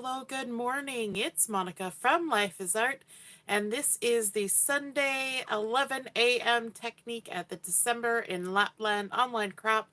hello, good morning. It's Monica from Life is Art, and this is the Sunday 11 a.m. technique at the December in Lapland online crop.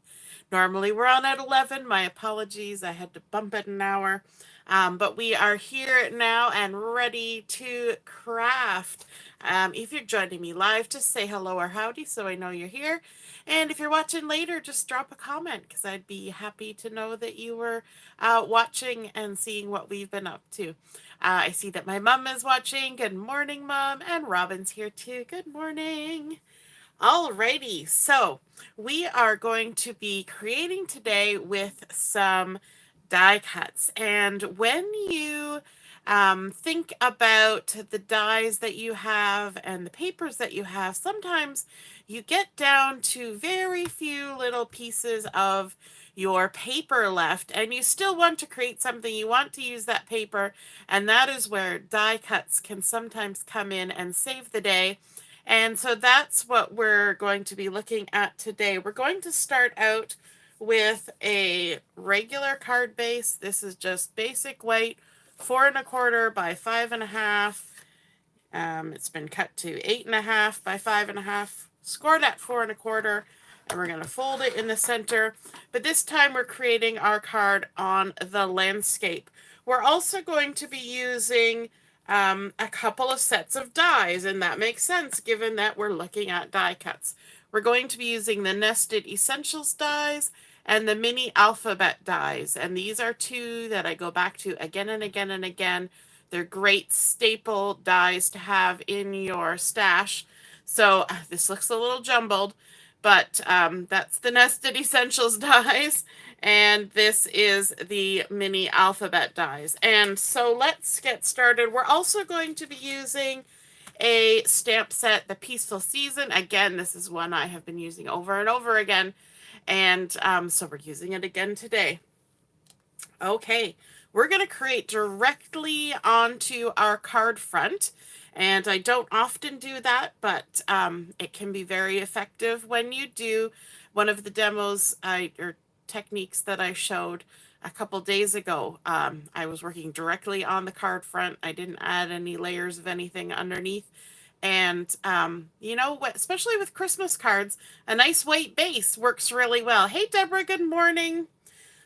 Normally we're on at 11. My apologies, I had to bump it an hour. But we are here now and ready to craft. If you're joining me live, just say hello or howdy so I know you're here. And if you're watching later, just drop a comment because I'd be happy to know that you were watching and seeing what we've been up to. I see that my mom is watching. Good morning, Mom. And Robin's here too. Good morning. Alrighty, so we are going to be creating today with some die cuts. And when you think about the dies that you have and the papers that you have, sometimes you get down to very few little pieces of your paper left and you still want to create something. You want to use that paper, and that is where die cuts can sometimes come in and save the day. And so that's what we're going to be looking at today. We're going to start out with a regular card base. This is just basic white, 4 1/4 by 5 1/2. It's been cut to 8 1/2 by 5 1/2, scored at 4 1/4, and we're going to fold it in the center. But this time we're creating our card on the landscape. We're also going to be using a couple of sets of dies, and that makes sense given that we're looking at die cuts. We're going to be using the Nested Essentials dies and the mini alphabet dies, and these are two that I go back to again and again and again. They're great staple dies to have in your stash. So this looks a little jumbled, but that's the Nested Essentials dies, and this is the mini alphabet dies. And so let's get started. We're also going to be using a stamp set, the Peaceful Season. Again, this is one I have been using over and over again, and so we're using it again today. Okay, we're going to create directly onto our card front, and I don't often do that, but it can be very effective when you do. One of the demos or techniques that I showed a couple days ago, I was working directly on the card front. I didn't add any layers of anything underneath. And, you know, especially with Christmas cards, a nice white base works really well. Hey, Deborah, good morning.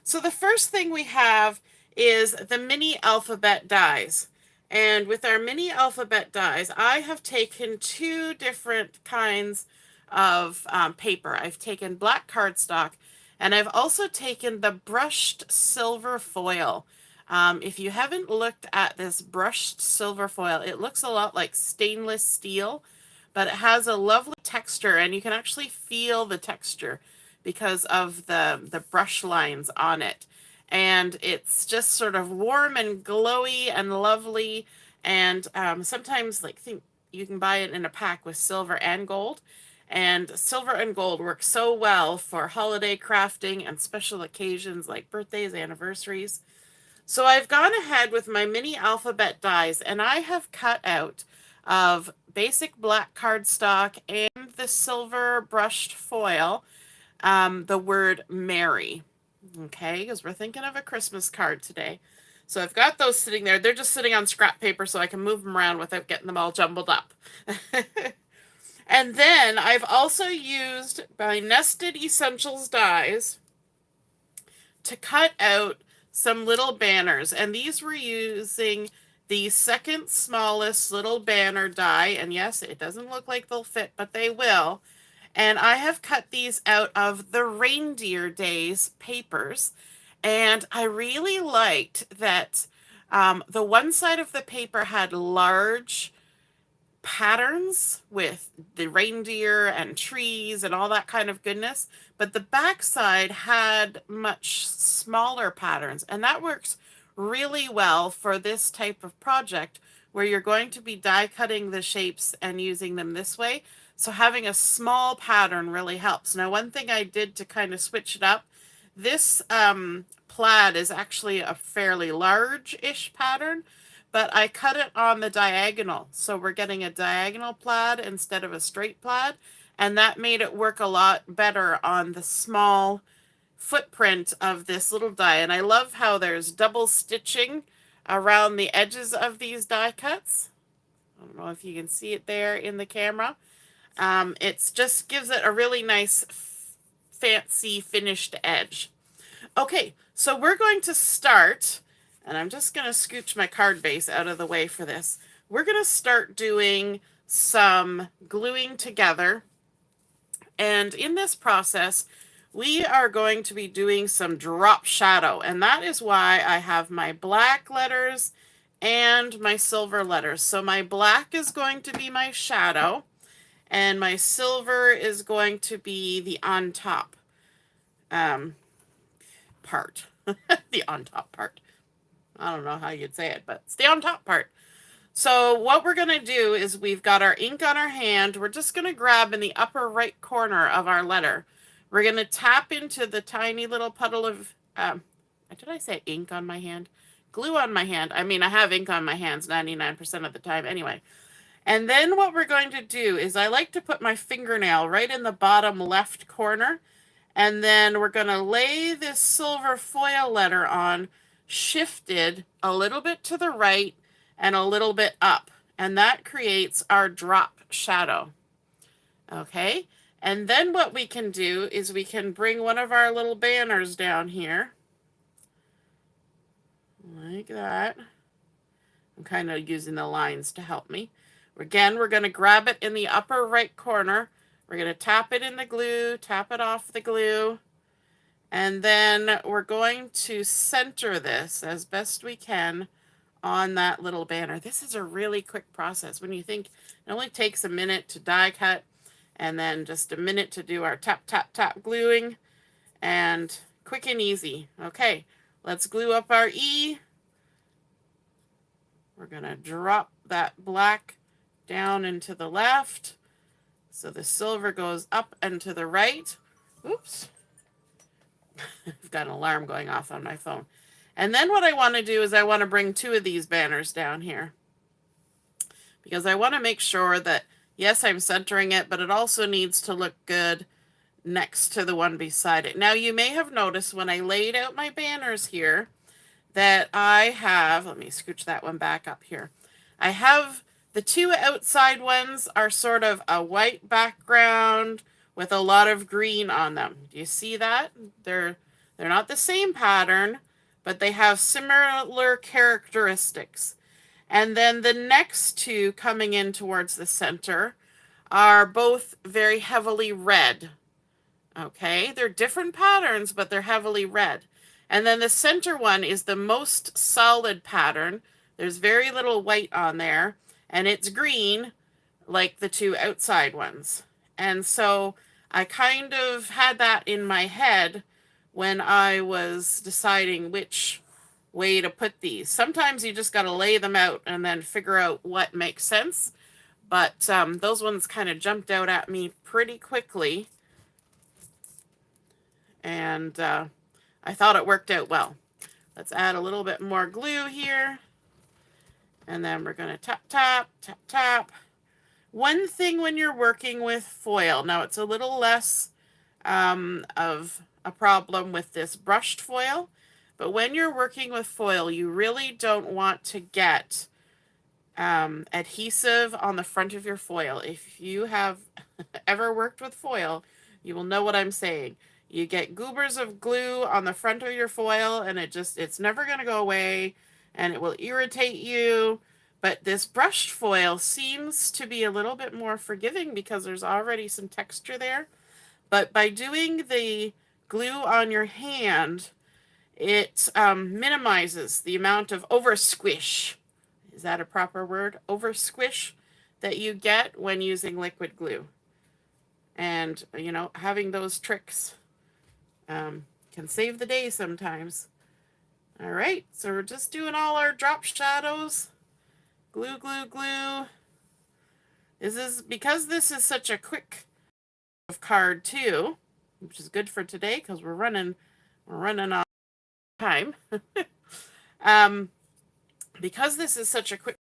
So the first thing we have is the mini alphabet dies. And with our mini alphabet dies, I have taken two different kinds of paper. I've taken black cardstock, and I've also taken the brushed silver foil. If you haven't looked at this brushed silver foil, it looks a lot like stainless steel, but it has a lovely texture, and you can actually feel the texture because of the brush lines on it. And it's just sort of warm and glowy and lovely. And sometimes think you can buy it in a pack with silver and gold. And silver and gold work so well for holiday crafting and special occasions like birthdays, anniversaries. So I've gone ahead with my mini alphabet dies, and I have cut out of basic black cardstock and the silver brushed foil the word Merry. Okay, because we're thinking of a Christmas card today. So I've got those sitting there. They're just sitting on scrap paper so I can move them around without getting them all jumbled up. And then I've also used my Nested Essentials dies to cut out some little banners. And these were using the second smallest little banner die. And yes, it doesn't look like they'll fit, but they will. And I have cut these out of the Reindeer Days papers. And I really liked that the one side of the paper had large patterns with the reindeer and trees and all that kind of goodness, but the back side had much smaller patterns, and that works really well for this type of project where you're going to be die cutting the shapes and using them this way. So having a small pattern really helps. Now, one thing I did to kind of switch it up, this plaid is actually a fairly large-ish pattern, but I cut it on the diagonal. So we're getting a diagonal plaid instead of a straight plaid. And that made it work a lot better on the small footprint of this little die. And I love how there's double stitching around the edges of these die cuts. I don't know if you can see it there in the camera. It just gives it a really nice, fancy finished edge. Okay, so we're going to start, and I'm just going to scooch my card base out of the way for this. We're going to start doing some gluing together. And in this process, we are going to be doing some drop shadow. And that is why I have my black letters and my silver letters. So my black is going to be my shadow, and my silver is going to be the on top part. The on top part. I don't know how you'd say it, but it's the on top part. So what we're going to do is we've got our ink on our hand. We're just going to grab in the upper right corner of our letter. We're going to tap into the tiny little puddle of, did I say ink on my hand? Glue on my hand. I mean, I have ink on my hands 99% of the time anyway. And then what we're going to do is I like to put my fingernail right in the bottom left corner. And then we're going to lay this silver foil letter on, shifted a little bit to the right and a little bit up. And that creates our drop shadow. Okay. And then what we can do is we can bring one of our little banners down here. Like that. I'm kind of using the lines to help me. Again, we're going to grab it in the upper right corner. We're going to tap it in the glue, tap it off the glue, and then we're going to center this as best we can on that little banner. This is a really quick process. When you think it only takes a minute to die cut and then just a minute to do our tap, tap, tap gluing, and quick and easy. Okay, let's glue up our E. We're going to drop that black down and to the left. So the silver goes up and to the right. Oops. I've got an alarm going off on my phone. And then what I want to do is I want to bring two of these banners down here. Because I want to make sure that, yes, I'm centering it, but it also needs to look good next to the one beside it. Now, you may have noticed when I laid out my banners here that I have, let me scooch that one back up here. I have the two outside ones are sort of a white background with a lot of green on them. Do you see that? They're not the same pattern, but they have similar characteristics. And then the next two coming in towards the center are both very heavily red. Okay, they're different patterns, but they're heavily red. And then the center one is the most solid pattern. There's very little white on there, and it's green like the two outside ones. And so I kind of had that in my head when I was deciding which way to put these. Sometimes you just got to lay them out and then figure out what makes sense. But those ones kind of jumped out at me pretty quickly. And I thought it worked out well. Let's add a little bit more glue here. And then we're going to tap, tap, tap, tap. One thing when you're working with foil, now it's a little less of a problem with this brushed foil, but when you're working with foil, you really don't want to get adhesive on the front of your foil. If you have ever worked with foil, you will know what I'm saying. You get goobers of glue on the front of your foil, and it's never going to go away, and it will irritate you. But this brushed foil seems to be a little bit more forgiving because there's already some texture there. But by doing the glue on your hand, it minimizes the amount of over squish. Is that a proper word? Over squish that you get when using liquid glue. And, you know, having those tricks can save the day sometimes. All right, so we're just doing all our drop shadows. Glue, glue, glue. Because this is such a quick card too, which is good for today because we're running on time. Because this is such a quick,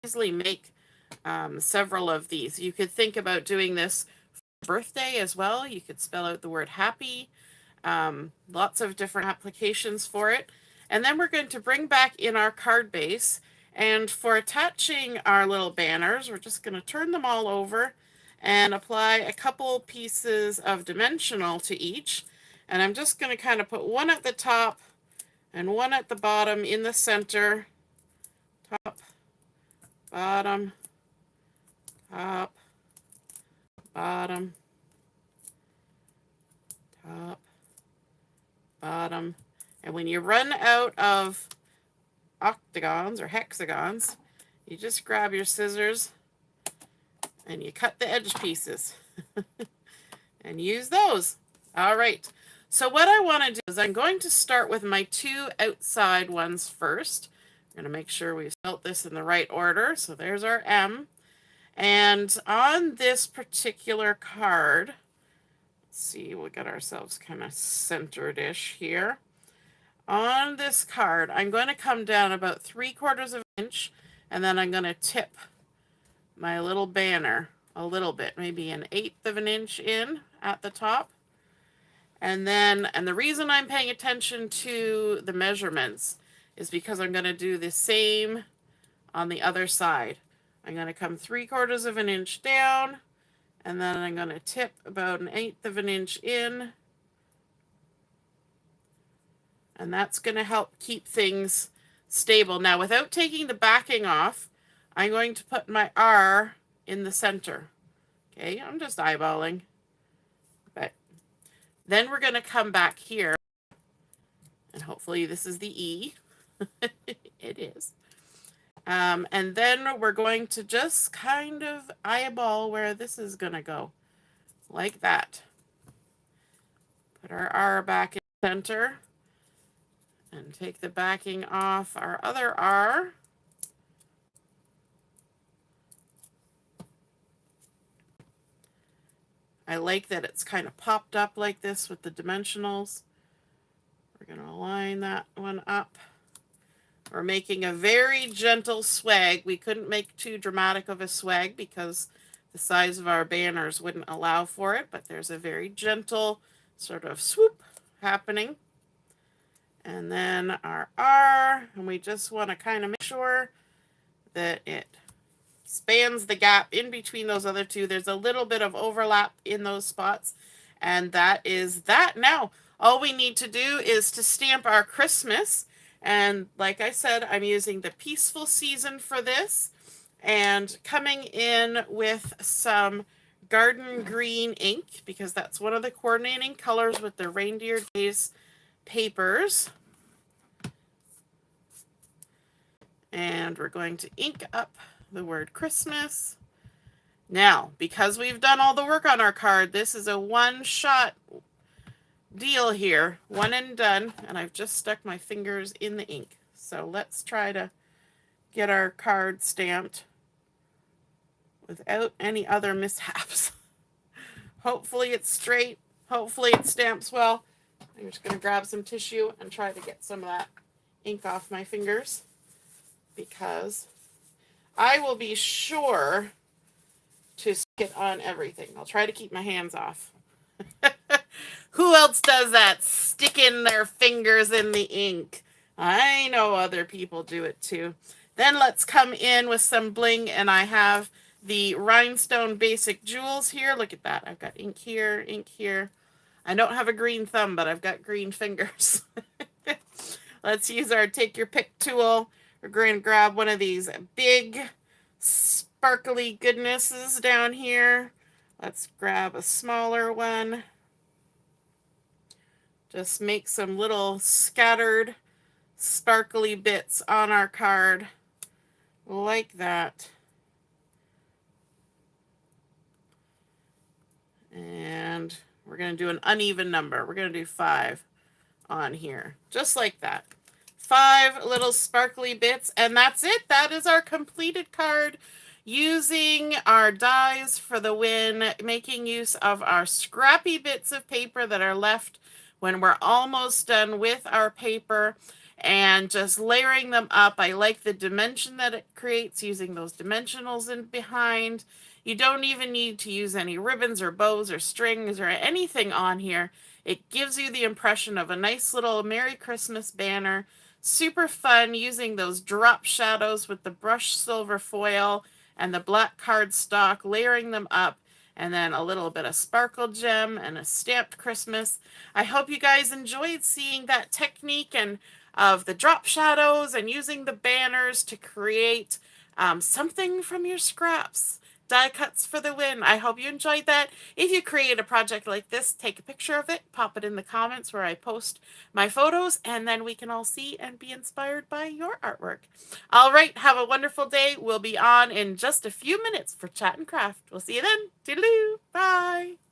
easily make several of these. You could think about doing this for birthday as well. You could spell out the word happy. Lots of different applications for it. And then we're going to bring back in our card base. And for attaching our little banners, we're just going to turn them all over and apply a couple pieces of dimensional to each. And I'm just going to kind of put one at the top and one at the bottom in the center. Top, bottom, top, bottom, top, bottom. And when you run out of octagons or hexagons, you just grab your scissors and you cut the edge pieces and use those. All right. So what I want to do is I'm going to start with my two outside ones first. I'm going to make sure we spelt this in the right order. So there's our M. And on this particular card, let's see, we'll get ourselves kind of centered-ish here. On this card, I'm going to come down about 3/4 of an inch, and then I'm going to tip my little banner a little bit, maybe 1/8 of an inch in at the top. And the reason I'm paying attention to the measurements is because I'm going to do the same on the other side. I'm going to come 3/4 of an inch down, and then I'm going to tip about 1/8 of an inch in. And that's going to help keep things stable. Now, without taking the backing off, I'm going to put my R in the center. Okay, I'm just eyeballing. But then we're going to come back here. And hopefully this is the E. It is. And then we're going to just kind of eyeball where this is going to go. Like that. Put our R back in the center. And take the backing off our other R. I like that it's kind of popped up like this with the dimensionals. We're going to line that one up. We're making a very gentle swag. We couldn't make too dramatic of a swag because the size of our banners wouldn't allow for it, but there's a very gentle sort of swoop happening. And then our R, and we just want to kind of make sure that it spans the gap in between those other two. There's a little bit of overlap in those spots, and that is that. Now, all we need to do is to stamp our Christmas, and like I said, I'm using the Peaceful Season for this, and coming in with some Garden Green ink, because that's one of the coordinating colors with the Reindeer Days papers. And we're going to ink up the word Christmas. Now, because we've done all the work on our card, this is a one-shot deal here. One and done. And I've just stuck my fingers in the ink. So let's try to get our card stamped without any other mishaps. Hopefully it's straight. Hopefully it stamps well. I'm just going to grab some tissue and try to get some of that ink off my fingers, because I will be sure to stick it on everything. I'll try to keep my hands off. Who else does that? Sticking their fingers in the ink. I know other people do it too. Then let's come in with some bling, and I have the Rhinestone Basic Jewels here. Look at that. I've got ink here, ink here. I don't have a green thumb, but I've got green fingers. Let's use our take your pick tool. We're going to grab one of these big sparkly goodnesses down here. Let's grab a smaller one. Just make some little scattered sparkly bits on our card like that. And we're going to do an uneven number. We're going to do 5 on here, just like that. 5 little sparkly bits, and that's it. That is our completed card, using our dies for the win, making use of our scrappy bits of paper that are left when we're almost done with our paper, and just layering them up. I like the dimension that it creates using those dimensionals in behind. You don't even need to use any ribbons or bows or strings or anything on here. It gives you the impression of a nice little Merry Christmas banner Super fun using those drop shadows with the brushed silver foil and the black cardstock, layering them up, and then a little bit of sparkle gem and a stamped Christmas. I hope you guys enjoyed seeing that technique and of the drop shadows and using the banners to create something from your scraps. Die cuts for the win. I hope you enjoyed that. If you create a project like this, take a picture of it, pop it in the comments where I post my photos, and then we can all see and be inspired by your artwork. All right, have a wonderful day. We'll be on in just a few minutes for Chat and Craft. We'll see you then. Toodaloo. Bye.